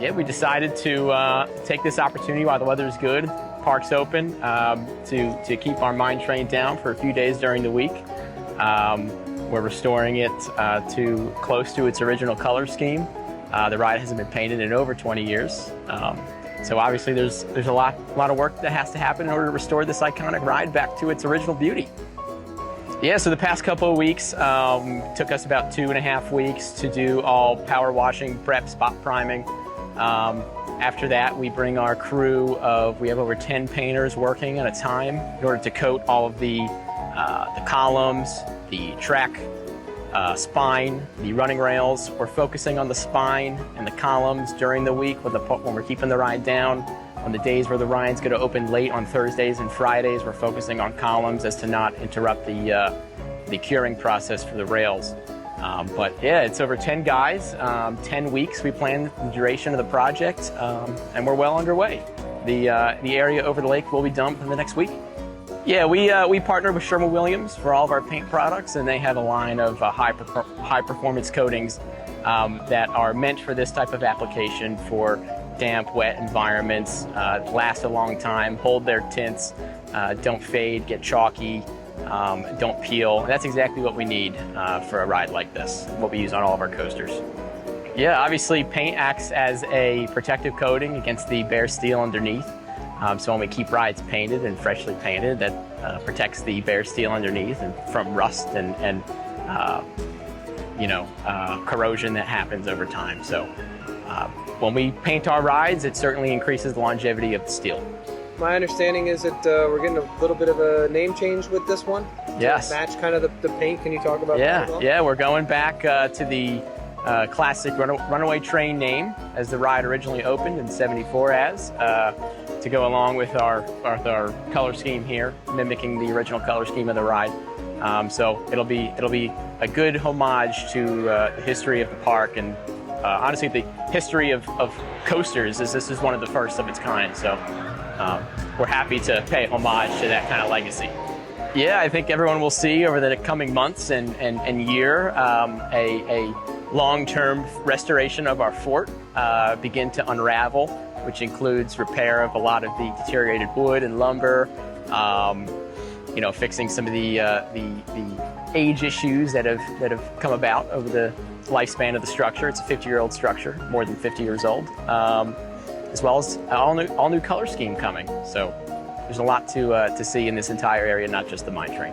Yeah, we decided to take this opportunity while the weather's good, park's open, to keep our mine train down for a few days during the week. We're restoring it to close to its original color scheme. The ride hasn't been painted in over 20 years. So obviously there's a lot of work that has to happen in order to restore this iconic ride back to its original beauty. Yeah, so the past couple of weeks took us about 2.5 weeks to do all power washing, prep, spot priming. After that, we bring our crew of, we have over 10 painters working at a time in order to coat all of the columns, the track spine, the running rails. We're focusing on the spine and the columns during the week when we're keeping the ride down. On the days where the ride's going to open late on Thursdays and Fridays, we're focusing on columns as to not interrupt the curing process for the rails. But yeah, it's over 10 guys, 10 weeks we plan the duration of the project, and we're well underway. The area over the lake will be done within the next week. Yeah, we partner with Sherwin-Williams for all of our paint products, and they have a line of high performance coatings that are meant for this type of application for damp, wet environments, last a long time, hold their tints, don't fade, get chalky, don't peel. And that's exactly what we need for a ride like this, what we use on all of our coasters. Yeah, obviously paint acts as a protective coating against the bare steel underneath. So when we keep rides painted and freshly painted, that protects the bare steel underneath and from rust and corrosion that happens over time. So when we paint our rides, it certainly increases the longevity of the steel. My understanding is that we're getting a little bit of a name change with this one. Yes. To match kind of the paint. Can you talk about that as well? Yeah, we're going back to the classic Runaway Train name as the ride originally opened in '74 as, to go along with our color scheme here, mimicking the original color scheme of the ride. So it'll be a good homage to the history of the park, and honestly the history of coasters, as this is one of the first of its kind. So we're happy to pay homage to that kind of legacy. Yeah, I think everyone will see over the coming months and year a long-term restoration of our fort begin to unravel, which includes repair of a lot of the deteriorated wood and lumber, fixing some of the age issues that have come about over the lifespan of the structure. It's a 50-year-old structure, more than 50 years old, as well as all new color scheme coming. So there's a lot to see in this entire area, not just the mine train.